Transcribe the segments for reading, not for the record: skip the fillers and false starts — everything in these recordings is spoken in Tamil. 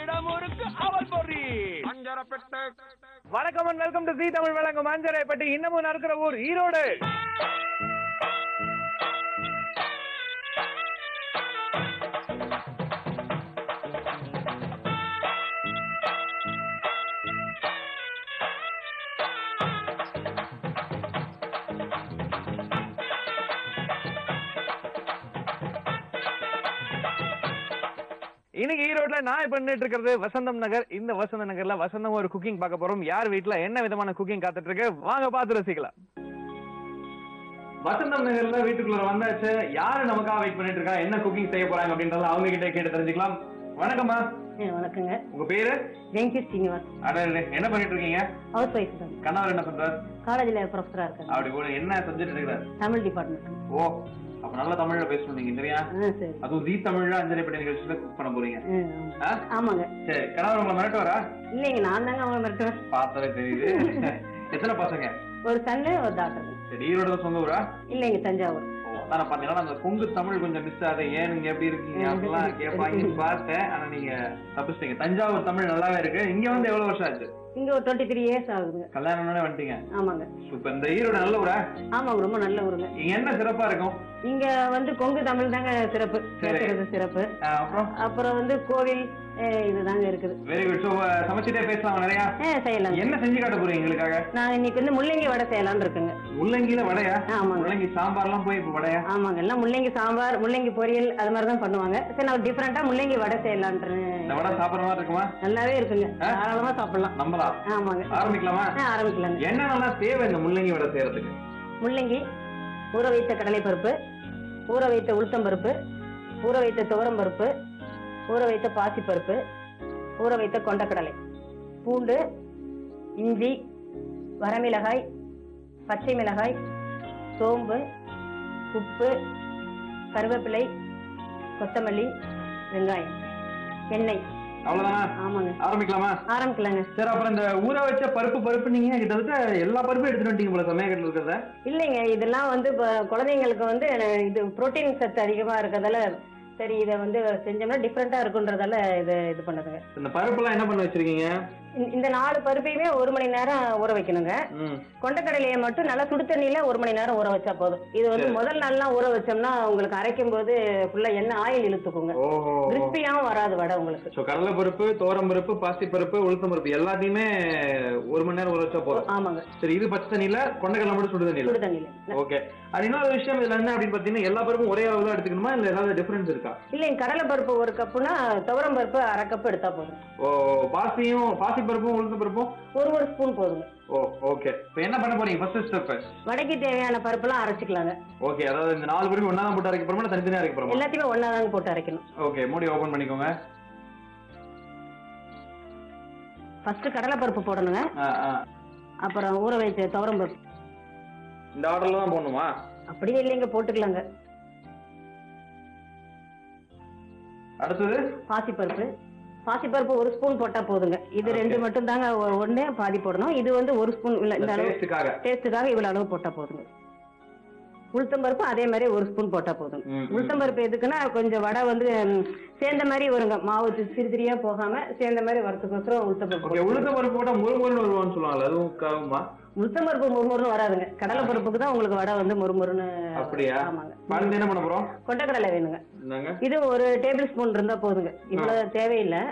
இடமுறுக்கு அவல் பொறி அஞ்சரப்பட்டு. வணக்கம் அண்ட் வெல்கம் டு ஜீ தமிழ் வழங்கும் அஞ்சரைப்பட்டி. இன்னமும் நடக்கிற ஊர் ஈரோடு. இன்னைக்கு ஈரோட்ல நான் பண்ணிட்டு இருக்கிறது வசந்தம் நகர். இந்த வசந்த நகர்ல வசந்தம் ஒரு குக்கிங் பார்க்க போறோம். யார் வீட்டுல என்ன விதமான குக்கிங் காத்துட்டு இருக்கு வாங்க பார்த்து ரசிக்கலாம். வசந்தம் நகர்ல வீட்டுக்குள்ள வந்தாச்சு. யாரு நமக்காக வெயிட் பண்ணிட்டு இருக்கா, என்ன குக்கிங் செய்ய போறாங்க அப்படின்றத அவங்க கிட்ட கேட்டு தெரிஞ்சுக்கலாம். வணக்கம்மா. வணக்கங்க. உங்க பேரு? வெங்கி ஸ்ரீனிவாஸ். என்ன பண்ணிட்டு இருக்கீங்க? ஹவுஸ் வைஃப் தான். கணவர் என்ன பண்றாரு? காலேஜ்ல ப்ரொஃபஸரா இருக்காரு. அப்படி கூட என்ன சப்ஜெக்ட் எடுக்கிறாரு? தமிழ் டிபார்ட்மெண்ட். ஓ, அப்ப நல்ல தமிழ்ல பேசணும் நீங்க சரியா? அதுவும் ஜீ தமிழ்ல அஞ்சரைப்பட்டி நிகழ்ச்சியில குக் பண்ண போறீங்க. ஆமாங்க. சரி, கணவர் உங்களை மிரட்டுவாரா? இல்லைங்க, நான் தாங்க அவங்க மிரட்டுவேன். பார்த்தாலே தெரியுது. எத்தனை பசங்க? ஒரு சன்னு ஒரு டாக்டர். சரி, ஈரோட சொந்த ஊரா? இல்லைங்க, தஞ்சாவூர். அதான் பாத்தீங்கன்னா அந்த கொங்கு தமிழ் கொஞ்சம் மிஸ் ஆகுது. ஏன் நீங்க எப்படி இருக்கீங்க அப்படிலாம் கேட்பாங்க பார்த்தேன். ஆனா நீங்க தப்பிச்சிட்டீங்க. தஞ்சாவூர் தமிழ் நல்லாவே இருக்கு. இங்க வந்து எவ்வளவு வருஷம் ஆச்சு? இங்க ஒரு 23 இயர்ஸ் ஆகுதுங்க. கல்யாணம் வந்துட்டீங்க? ஆமாங்க. சூப்பர். இந்த ஈரோடு நல்ல ஊரா? ஆமாங்க, ரொம்ப நல்ல ஊருங்க. இங்க என்ன சிறப்பா இருக்கும்? இங்க வந்து கொங்கு தமிழ் தாங்க சிறப்பு, பேசுறது சிறப்பு. அப்புறம் வந்து கோவில் இதுதாங்க இருக்குது. Very good. சோ சமைச்சிட்டே பேசலாம் நிறைய. செய்யலாம். என்ன செஞ்சு காட்ட போறீங்க எங்களுக்காக? நான் இன்னைக்கு வந்து முள்ளங்கி வடை செய்யலாம்னு இருக்குங்க. முள்ளங்கில வடையா? ஆமாங்க. முள்ளங்கி சாம்பார்லாம் போய் இப்ப வடையா? ஆமாங்க, எல்லாம் முள்ளங்கி சாம்பார், முள்ளங்கி பொரியல் அது மாதிரி தான் பண்ணுவாங்க. சரி, நான் டிஃபரெண்டா முள்ளங்கி வடை செய்யலாம்னு. இந்த வடை சாப்பிடுற மாதிரி இருக்குமா? நல்லாவே இருக்குங்க, தாராளமா சாப்பிடலாம். நம்பலாம். ஆமாங்க. ஆரம்பிக்கலாமா? ஆரம்பிக்கலாங்க. என்ன நல்லா தேவை இந்த முள்ளங்கி வடை செய்யறதுக்கு? முள்ளங்கி, ஊற வைத்த கடலை பருப்பு, ஊற வைத்த உளுத்தம் பருப்பு, ஊற வைத்த துவரம் பருப்பு, ஊற வைத்த பாசி பருப்பு, ஊற வைத்த கொண்டக்கடலை, பூண்டு, இஞ்சி, வரமிளகாய், பச்சை மிளகாய், சோம்பு, உப்பு, கருவேப்பிலை, கொத்தமல்லி, வெங்காயம், எண்ணெய். அவ்வளவுதானா? ஆமாங்க. ஆரம்பிக்கலாமா? ஆரம்பிக்கலாங்க. சரி, அப்புறம் இந்த ஊற வச்ச பருப்பு நீங்க கிட்டத்தட்ட எல்லா பருப்பும் எடுத்துட்டு வந்துட்டீங்க போல சமையல் இருக்கிறத. இல்லைங்க, இதெல்லாம் வந்து குழந்தைங்களுக்கு வந்து இது புரோட்டீன் சத்து அதிகமா இருக்கிறதால சரி இதை வந்து செஞ்சோம்னா டிஃப்ரெண்டா இருக்குன்றதால இது பண்ணுதுங்க. இந்த பருப்புலாம் என்ன பண்ண வச்சிருக்கீங்க? இந்த 4 பருப்பையுமே 1 மணி நேரம் ஊற வைக்கணுங்க. கொண்டக்கடலையை மட்டும் நல்லா சுடு தண்ணியில 1 மணி நேரம் ஊற வச்சா போதும். இது வந்து முதல் நாள்லாம் ஊற வச்சோம்னா உங்களுக்கு அரைக்கும் போது ஃபுல்லா எண்ணெய் ஆயில் இழுத்துக்குங்க. கிறிஸ்பியாவும் வராது வடை உங்களுக்கு. கடலை பருப்பு, தோரம் பருப்பு, பாசி பருப்பு, உளுத்தம் பருப்பு எல்லாத்தையுமே 1 மணி நேரம் ஊற வச்சா போதும். ஆமாங்க. சரி, இது பச்சை தண்ணியில, கொண்டக்கடலை மட்டும் சுடு தண்ணியில. ஓகே. அது இன்னொரு விஷயம் இதுல என்ன அப்படின்னு பாத்தீங்கன்னா, எல்லா பருப்பும் ஒரே அளவுல எடுத்துக்கணுமா இல்ல ஏதாவது டிஃபரன்ஸ் இருக்கா? இல்லைங்க, கடலை பருப்பு 1 கப்புனா துவரம் பருப்பு 1/2 கப் எடுத்தா போதும். பாசி பருப்பும் உளுந்த பருப்பும் 1 ஸ்பூன் போதுங்க. ஓகே. இப்போ என்ன பண்ண போறீங்க? ஃபர்ஸ்ட் ஸ்டெப் வடைக்கு தேவையான பருப்புலாம் அரைச்சிக்கலாங்க. ஓகே. அதாவது இந்த 4 பருப்பு ஒண்ணா தான் போட்டு அரைக்க போறோமா, தனித்தனியா அரைக்க போறோமா? எல்லாத்தையுமே ஒண்ணா தான் போட்டு அரைக்கணும். ஓகே, மூடி ஓபன் பண்ணிக்கோங்க. ஃபர்ஸ்ட் கடலை பருப்பு போடணுங்க. அப்புறம் ஊற வைத்த துவரம் பருப்பு. இந்த ஆர்டர்ல தான் போடணுமா? அப்படியே இல்லைங்க, போட்டுக்கலாங்க. அடுத்தது பாசிப்பருப்பு 1 ஸ்பூன் போட்டா போதுங்க. இது 2 மட்டும் தாங்க, 1 பாதி போடணும். இது வந்து 1 ஸ்பூன் இல்ல, இந்த அளவு டேஸ்டுக்காக இவ்வளவு அளவு போட்டா போதுங்க. உளுத்தம் பருப்பு அதே மாதிரி 1 ஸ்பூன் போட்டா போதும். உளுத்தம் பருப்பு எதுக்குன்னா கொஞ்சம் வடை வந்து சேர்ந்த மாதிரி வருங்க, மாவு சிறுதிரியா போகாம சேர்ந்த மாதிரி வரதுக்கோசரம் உளுத்தம் பருப்பு. உளுத்தம் பருப்பு போட்டா முறுமுறுன்னு வருவான்னு சொல்லுவாங்க, அதுவும் காவுமா? உளுத்தம் பருப்பு முறுமுறுன்னு வராதுங்க. கடலை பருப்புக்கு தான் உங்களுக்கு வடை வந்து முறுமுறுன்னு. அப்படியா? ஆமாங்க. என்ன பண்ண போறோம்? கொண்டக்கடலை வேணுங்க. இது 1 டேபிள் ஸ்பூன் இருந்தா போதுங்க, இவ்வளவு தேவையில்லை.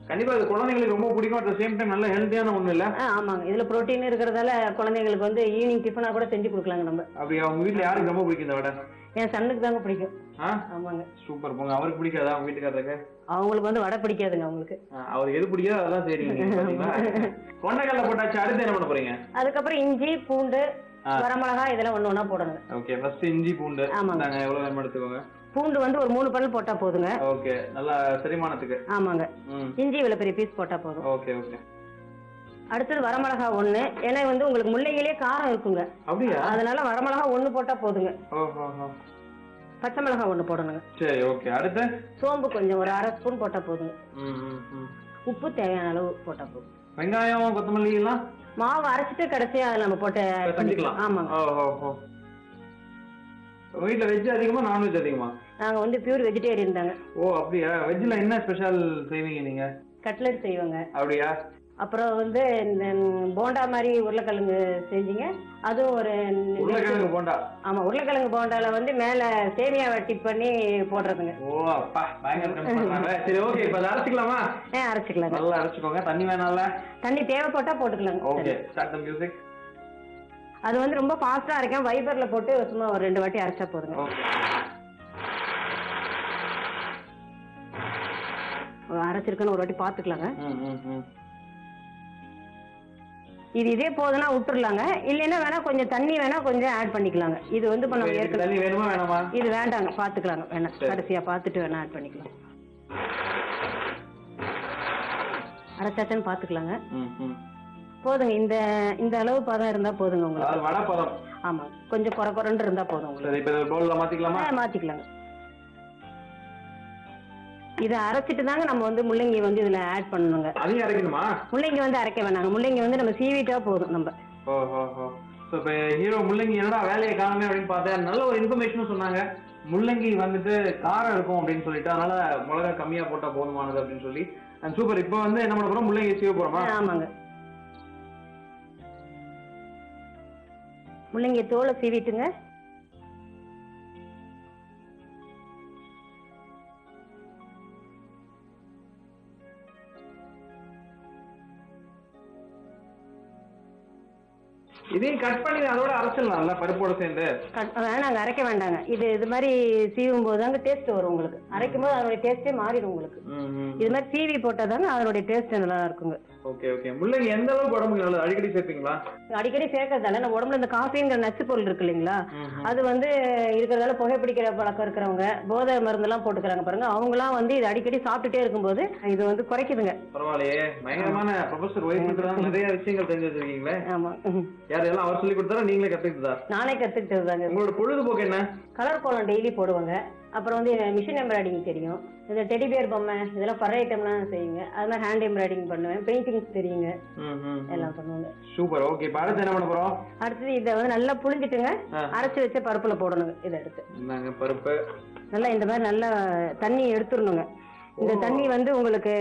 கண்டிப்பா இது குழந்தைங்களுக்கு ரொம்ப பிடிக்கும். அட் தி சேம் டைம் நல்ல ஹெல்தியான ஒண்ணு இல்ல? ஆமாங்க. இதுல புரோட்டீன் இருக்கிறதால குழந்தைங்களுக்கு வந்து ஈவினிங் டிஃபனா கூட செஞ்சு கொடுக்கலாங்க நம்ம. அப்படியே உங்க வீட்டுல யாருக்கு ரொம்ப பிடிக்கும் இந்த வடை? என் சன்னுக்கு தாங்க பிடிக்கும். ஆமாங்க. சூப்பர். போங்க. அவருக்கு பிடிக்காதா உங்க வீட்டுக்காரருக்கு? அவங்களுக்கு வந்து வடை பிடிக்காதுங்க. அவங்களுக்கு அவருக்கு எது பிடிக்காதோ அதெல்லாம் சரிங்க. கொண்டைக்கடலை போட்டாச்சு, அடுத்து என்ன பண்ண போறீங்க? அதுக்கப்புறம் இஞ்சி, பூண்டு, வரமிளகாய் இதெல்லாம் ஒண்ணா போடணும். ஓகே. ஃபர்ஸ்ட் இஞ்சி பூண்டு. ஆமாங்க. எவ்வளவு வேணும் எடுத்துக்கோங்க. பூண்டு வந்து ஒரு 3 பல் போட்டா போதுங்க. ஓகே. நல்லா செரிமானத்துக்கு. ஆமாங்க. இஞ்சி இவ்வளவு பெரிய பீஸ் போட்டா போதும். Okay okay. அடுத்தது வரமிளகாய் 1. ஏன்னா வந்து உங்களுக்கு முள்ளங்கிலே காரம் இருக்குங்க. அப்படியா? அதனால வரமிளகாய் 1 போட்டா போதுங்க. பச்சை மிளகாய் 1 போடணுங்க. சரி, ஓகே. அடுத்து சோம்பு கொஞ்சம் ஒரு 1/2 ஸ்பூன் போட்டா போதுங்க. உப்பு தேவையான அளவு போட்டா போதும். வெங்காயம், கொத்தமல்லி எல்லாம் மாவு அரைச்சிட்டு கடைசியா நம்ம போட்டு. ஆமாங்க. வீட்டுல வெஜ் அதிகமா நான்வெஜ் அதிகமா? நாங்க வந்து பியூர் வெஜிடேரியன் தாங்க. ஓ அப்படியா? வெஜ்ல என்ன ஸ்பெஷல் செய்வீங்க நீங்க? கட்லட் செய்வாங்க. அப்படியா? அப்புறம் வந்து இந்த போண்டா மாதிரி உருளைக்கிழங்கு செஞ்சீங்க, அதுவும் ஒரு உருளைக்கிழங்கு போண்டா. ஆமா, உருளைக்கிழங்கு போண்டால வந்து மேல சேமியா வட்டி பண்ணி போடுறதுங்க. ஓ அப்பா பயங்கர. சரி ஓகே, இப்ப அரைச்சிக்கலாமா? அரைச்சிக்கலாம். நல்லா அரைச்சுக்கோங்க. தண்ணி வேணாம்ல? தண்ணி தேவைப்பட்டா போட்டுக்கலாங்க. Okay, start the music. அது வந்து ரொம்ப ஃபாஸ்டா அரைக்கும், வைபர்ல போட்டு சும்மா ஒரு 2 வாட்டி அரைச்சா போதுங்க. அரைச்சிருக்குன்னு ஒரு வாட்டி பாத்துக்கலாங்க. இது இதே போதுன்னா விட்டுறலாங்க. இல்லைன்னா வேணா கொஞ்சம் தண்ணி வேணா கொஞ்சம் ஆட் பண்ணிக்கலாங்க. இது வந்து இப்ப நம்ம தண்ணி வேணுமா வேணாமா? இது வேண்டாங்க, பாத்துக்கலாங்க. வேணா கடைசியா பாத்துட்டு வேணா ஆட் பண்ணிக்கலாம். அரைச்சாச்சான்னு பாத்துக்கலாங்க. போதுங்க. இந்த இந்த அளவு பதம் இருந்தா போதுங்க உங்களுக்கு. வடை பதம். ஆமா, கொஞ்சம் கொரகொரன்னு இருந்தா போதும் உங்களுக்கு. சரி, இப்ப பவுல்ல மாத்திக்கலாமா? மாத்திக்கலாங்க. இதை அரைச்சிட்டு தாங்க நம்ம வந்து முள்ளங்கி வந்து இதுல ஆட் பண்ணணுங்க. அதையும் அரைக்கணுமா? முள்ளங்கி வந்து அரைக்க வேணாங்க. முள்ளங்கி வந்து நம்ம சீவிட்டா போதும் நம்ம. இப்ப ஹீரோ முள்ளங்கி என்னடா வேலையை காணுமே அப்படின்னு பார்த்தேன். நல்ல ஒரு இன்ஃபர்மேஷனும் சொன்னாங்க. முள்ளங்கி வந்துட்டு காரம் இருக்கும் அப்படின்னு சொல்லிட்டு, அதனால மிளகா கம்மியா போட்டா போதுமானது அப்படின்னு சொல்லி. சூப்பர். இப்ப வந்து என்ன பண்ண போறோம்? முள்ளங்கி சீவ போறோமா? ஆமாங்க. முள்ளங்கி தோலை சீவிட்டுங்க. இதையும் கட் பண்ணி அதோட அரைச்சிடலாம்ல பருப்போட சேர்ந்து? வேணாங்க, அரைக்க வேண்டாங்க. இது மாதிரி சீவும் போது தாங்க டேஸ்ட் வரும் உங்களுக்கு. அரைக்கும் போது அதனுடைய டேஸ்டே மாறிடும் உங்களுக்கு. இது மாதிரி சீவி போட்டாதாங்க அதனுடைய டேஸ்ட் நல்லா இருக்குங்க. Okay okay. முள்ளங்கி எந்த அளவுக்கு உடம்புக்கு நல்லது? அடிக்கடி சேர்ப்பீங்களா? அடிக்கடி சேர்க்கறதால நம்ம உடம்புல இந்த காஃபிங்கிற நச்சு பொருள் இருக்கு இல்லைங்களா, அது வந்து இருக்கிறதால புகைப்பிடிக்கிற பழக்கம் இருக்கிறவங்க, போதை மருந்து எல்லாம் போட்டுக்கிறாங்க பாருங்க, அவங்க எல்லாம் வந்து இது அடிக்கடி சாப்பிட்டுட்டே இருக்கும்போது இது வந்து குறைக்குதுங்க. பரவாயில்லையே, பயங்கரமான ப்ரொஃபசர் ஒய்ஃப் நிறைய விஷயங்கள் தெரிஞ்சு வச்சிருக்கீங்களே. ஆமா. யாரெல்லாம் அவர் சொல்லி கொடுத்தாரா நீங்களே கத்துக்கிட்டதா? நானே கத்துக்கிட்டதுதாங்க. உங்களோட பொழுதுபோக்கு என்ன? கலர் கோலம் டெய்லி போடுவாங்க. அப்புறம் வந்து மிஷின் எம்ப்ராய்டிங் தெரியும். இந்த டெடிபியர் பொம்மை இதெல்லாம் பற ஐட்டம்லாம் செய்யுங்க. அது மாதிரி ஹேண்ட் எம்ப்ராய்டிங் பண்ணுவேன். பெயிண்டிங்ஸ் தெரியுங்க. எல்லாம் பண்ணுவாங்க. சூப்பர். ஓகே, இப்ப அடுத்து என்ன பண்ண போறோம்? அடுத்து இதை வந்து நல்லா புளிஞ்சிட்டுங்க, அரைச்சு வச்ச பருப்புல போடணுங்க. இதை எடுத்து என்னங்க பருப்பு நல்லா இந்த மாதிரி நல்லா தண்ணி எடுத்துடணுங்க. இந்த தண்ணி வந்து உங்களுக்கு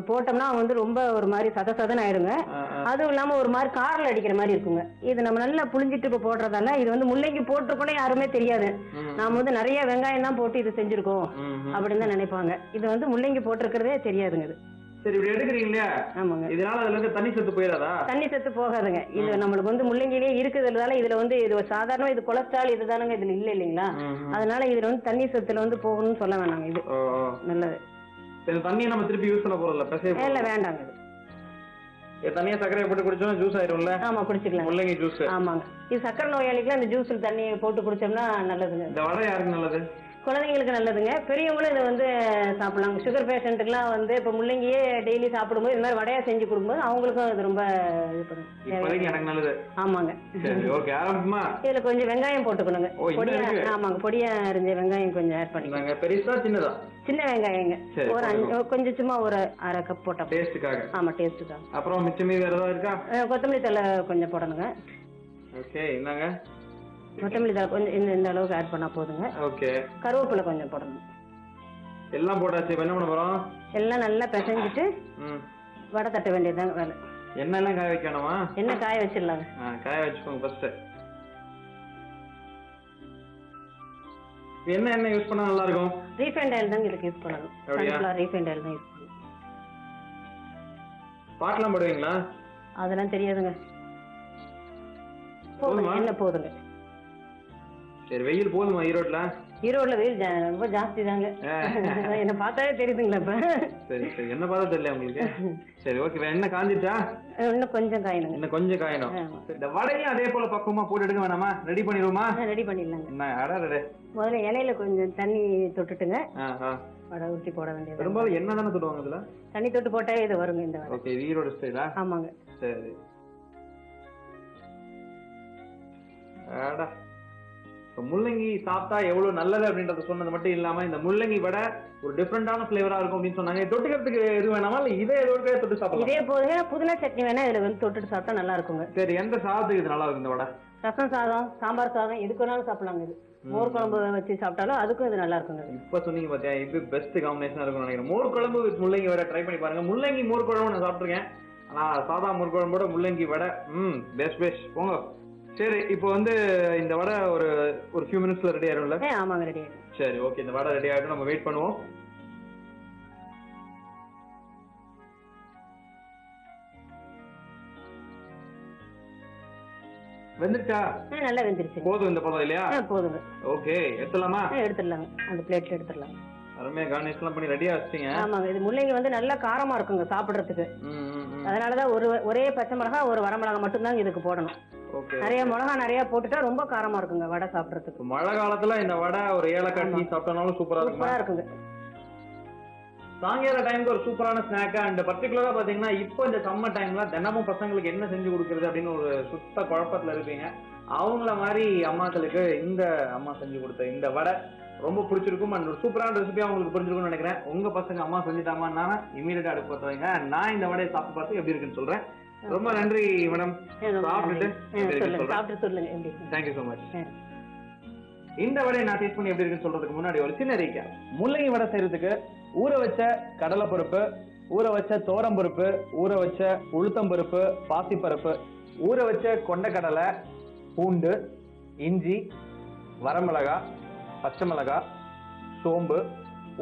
போட்டோம்னா வந்து ரொம்ப ஒரு மாதிரி சதன்னு ஆயிடுங்க. அதுவும் இல்லாம ஒரு மாதிரி காரில் அடிக்கிற மாதிரி இருக்குங்க. இது நம்ம நல்லா புளிஞ்சிட்டு இப்ப போடுறதால இது வந்து முள்ளங்கி போட்டு கூட யாருமே தெரியாது. நாம வந்து நிறைய வெங்காயம் தான் போட்டு இது செஞ்சிருக்கோம் அப்படின்னு தான் நினைப்பாங்க. இது வந்து முள்ளங்கி போட்டிருக்கிறதே தெரியாதுங்க. இது சரி, இப்படி எடுக்கிறீங்களா? ஆமாங்க. இதனால அதுல இருந்து தண்ணி சத்து போயிடாதா? தண்ணி சத்து போகாதுங்க. இது நம்மளுக்கு வந்து முள்ளங்கிலேயே இருக்குதுனால இதுல வந்து இது சாதாரண இது கொலஸ்ட்ரால் இதுதானுங்க இதுல இல்ல இல்லைங்களா, அதனால இதுல வந்து தண்ணி சத்துல வந்து போகணும்னு சொல்ல வேணாங்க. இது நல்லது. தண்ணியை நம்ம திருப்பி யூஸ் பண்ண போறோம்ல? இல்ல, வேண்டாங்க. தண்ணியை சர்க்கரையை போட்டு குடிச்சோம்னா ஜூஸ் ஆயிரும்ல? ஆமா, குடிச்சுக்கலாம். முள்ளங்கி ஜூஸ். ஆமாங்க. இது சக்கரை நோயாளிக்குலாம் இந்த ஜூஸ்ல தண்ணி போட்டு குடிச்சோம்னா நல்லதுங்க. இந்த வடை யாருக்கு நல்லது? குழந்தைங்களுக்கு நல்லதுங்க. பெரியவங்களும் இதை வந்து சாப்பிடலாம். சுகர் பேஷண்ட்டுக்குலாம் வந்து இப்போ முள்ளங்கியே டெய்லி சாப்பிடும்போது இந்த மாதிரி வடையா செஞ்சு கொடுக்கும்போது அவங்களுக்கும் இது ரொம்ப இது பண்ணும். எனக்கு நல்லது. ஆமாங்க. ஓகே, ஆரம்பமா இதுல கொஞ்சம் வெங்காயம் போட்டுக்கணுங்க. பொடியா, ஆமாங்க, பொடியா அரிஞ்ச வெங்காயம் கொஞ்சம் ஆட் பண்ணிக்கோங்க. பெருசா சின்னதா? சின்ன வெங்காயங்க. ஒரு கொஞ்சம் சும்மா ஒரு அரை கப் போட்டா டேஸ்டுக்காக. ஆமா, டேஸ்டுக்காக. அப்புறம் மிச்சமே வேற ஏதாவது இருக்கா? கொத்தமல்லி தழை கொஞ்சம் போடணுங்க. ஓகே, என்னங்க? கொத்தமல்லி தழை கொஞ்சம் இந்த அளவுக்கு ஆட் பண்ணா போதுங்க. ஓகே. கருவேப்பிலை கொஞ்சம் போடணும். எல்லாம் போட்டாச்சு. என்ன பண்ண போறோம்? எல்லாம் நல்லா பிசைஞ்சிட்டு வடை தட்ட வேண்டியதுதாங்க வேலை. எண்ணெய் எல்லாம் காய வைக்கணுமா? எண்ணெய் காய வச்சிடலாங்க. காய வச்சுக்கோங்க ஃபர்ஸ்ட். என்ன எண்ணெய் யூஸ் பண்ணா நல்லா இருக்கும்? ரீஃபைண்ட் ஆயில் தாங்க இதுக்கு யூஸ் பண்ணணும். சன்ஃப்ளவர் ரீஃபைண்ட் ஆயில் தான் யூஸ் பண்ணணும். பாட்டெல்லாம் போடுவீங்களா? அதெல்லாம் தெரியாதுங்க. போதுமா? என்ன போதுங்க. சரி, வெயில் போதுமா ஈரோட்ல? ஈரோட்ல வெயில் ரொம்ப ஜாஸ்தி தாங்க. என்ன பார்த்தாலே தெரியுதுங்களா இப்ப? சரி சரி, என்ன பார்த்தா தெரியல உங்களுக்கு? சரி ஓகே, என்ன காஞ்சிச்சா? இன்னும் கொஞ்சம் காயணும். இன்னும் கொஞ்சம் காயணும். இந்த வடையும் அதே போல பக்குவமா போட்டு எடுக்க வேணாமா? ரெடி பண்ணிடுவோமா? ரெடி பண்ணிடலாங்க. என்ன அடடே, முதல்ல இலையில கொஞ்சம் தண்ணி தொட்டுட்டுங்க வடை ஊற்றி போட வேண்டியது. பெரும்பாலும் என்ன தானே தொடுவாங்க இதுல? தண்ணி தொட்டு போட்டாவே இது வருங்க இந்த வடை. ஓகே, ஈரோடு ஸ்டைலா? ஆமாங்க. சரி. முள்ளங்கி சாப்பிட்டா எவ்வளவு நல்லது அப்படின்றத சொன்னது மட்டும் இல்லாம இந்த முள்ளங்கி வடை ஒரு டிஃபரெண்டான பிளேவரா இருக்கும் அப்படின்னு சொன்னாங்க. தொட்டுக்கிறதுக்கு எது வேணாமா இல்ல இதே எதோட தொட்டு சாப்பிடலாம்? இதே போதுங்க. புதினா சட்னி வேணா இதுல வந்து தொட்டுட்டு சாப்பிட்டா நல்லா இருக்குங்க. சரி, எந்த சாதத்துக்கு இது நல்லா இருக்கும் இந்த வடை? ரசம் சாதம், சாம்பார் சாதம், எதுக்கு வேணாலும் சாப்பிடலாங்க இது. மோர் குழம்பு வச்சு சாப்பிட்டாலும் அதுக்கும் இது நல்லா இருக்குங்க. இப்ப சொன்னீங்க பாத்தியா, இது பெஸ்ட் காம்பினேஷனா இருக்கும்னு நினைக்கிறேன். மோர் குழம்பு வித் முள்ளங்கி வடை ட்ரை பண்ணி பாருங்க. முள்ளங்கி மோர் குழம்பு நான் சாப்பிட்டுருக்கேன், ஆனா சாதா மோர் குழம்போட முள்ளங்கி வடை பெஸ்ட் பெஸ்ட் போங்க. சரி, இப்போ வந்து இந்த வடை ஒரு ஃபியூ மினிட்ஸ்ல ரெடி ஆயிரும்ல? ஆமாங்க, ரெடி ஆயிடும். சரி, ஓகே, இந்த வடை ரெடி ஆயிடும், நம்ம வெயிட் பண்ணுவோம். வெந்துட்டா? நல்லா வெந்துருச்சு. போதும் இந்த பழம் இல்லையா? போதுங்க. ஓகே, எடுத்துடலாமா? எடுத்துடலாங்க, அந்த பிளேட்ல எடுத்துடலாம். அருமையா கார்னிஷ் எல்லாம் பண்ணி ரெடியா வச்சிட்டீங்க. ஆமாங்க, இது முள்ளங்கி வந்து நல்லா காரமா இருக்குங்க சாப்பிடுறதுக்கு. அதனாலதான் ஒரே பச்சை மிளகா ஒரு வரமிளகா மட்டும்தான் இதுக்கு போடணும். நிறைய மிளகா நிறைய போட்டுட்டா ரொம்ப காரமா இருக்குங்க வடை சாப்பிடுறதுக்கு. மழை காலத்துல இந்த வடை ஒரு ஏலக்காய் டீ சாப்பிட்டனாலும் சூப்பரா இருக்குங்க. சாயங்கால டைமுக்கு ஒரு சூப்பரான ஸ்நாக். அண்ட் பர்டிகுலரா பாத்தீங்கன்னா இப்போ இந்த சம்மர் டைம்ல தினமும் பசங்களுக்கு என்ன செஞ்சு கொடுக்கறது அப்படின்னு ஒரு சுத்த குழப்பத்துல இருப்பீங்க. அவங்கள மாதிரி அம்மாக்களுக்கு இந்த அம்மா செஞ்சு கொடுத்த இந்த வடை ரொம்ப பிடிச்சிருக்கும். அண்ட் ஒரு சூப்பரான ரெசிபியா உங்களுக்கு புரிஞ்சிருக்கும்னு நினைக்கிறேன். உங்க பசங்க அம்மா செஞ்சுட்டாங்கன்னா இமீடியட்டா அடுப்பு பத்த வைங்க. நான் இந்த வடையை சாப்பிட்டு பார்த்து எப்படி இருக்குன்னு சொல்றேன். ரொம்ப நன்றி மேடம். சாப்பிட்டு சொல்லுங்க. Thank you so much. இந்த வடையை நான் டேஸ்ட் பண்ணி எப்படி இருக்குன்னு சொல்றதுக்கு முன்னாடி ஒரு சின்ன ரீகேப். முள்ளங்கி வடை செய்யறதுக்கு ஊற வச்ச கடலை பருப்பு, ஊற வச்ச தோரம் பருப்பு, ஊற வச்ச உளுத்தம் பருப்பு, பாசிப்பருப்பு, ஊற வச்ச கொண்டக்கடலை, பூண்டு, இஞ்சி, வரமிளகா, பச்சை மிளகா, சோம்பு,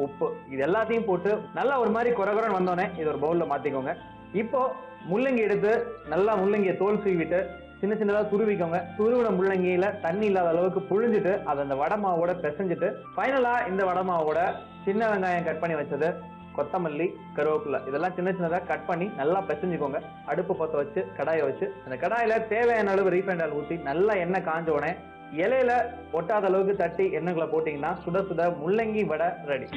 உப்பு, இது எல்லாத்தையும் போட்டு நல்லா ஒரு மாதிரி குறகுறன்னு வந்தோடனே இது ஒரு பவுல்ல மாத்திக்கோங்க. இப்போ முள்ளங்கி எடுத்து நல்லா முள்ளங்கியை தோல் சீவிட்டு சின்ன சின்னதா துருவிக்கோங்க. துருவின முள்ளங்கியில தண்ணி இல்லாத அளவுக்கு புழிஞ்சிட்டு அதை அந்த வடை மாவோட பிசைஞ்சிட்டு ஃபைனலா இந்த வடை மாவோட சின்ன வெங்காயம் கட் பண்ணி வச்சது, கொத்தமல்லி, கருவேப்பிலை இதெல்லாம் சின்ன சின்னதா கட் பண்ணி நல்லா பிசைஞ்சுக்கோங்க. அடுப்பு பற்ற வச்சு கடாயை வச்சு அந்த கடாயில தேவையான அளவு ரீஃபைண்ட் ஆயில் ஊற்றி நல்லா எண்ணெய் காஞ்ச உடனே இலையில ஒட்டாத அளவுக்கு தட்டி எண்ணெய்களை போட்டீங்கன்னா சுட சுட முள்ளங்கி வடை ரெடி.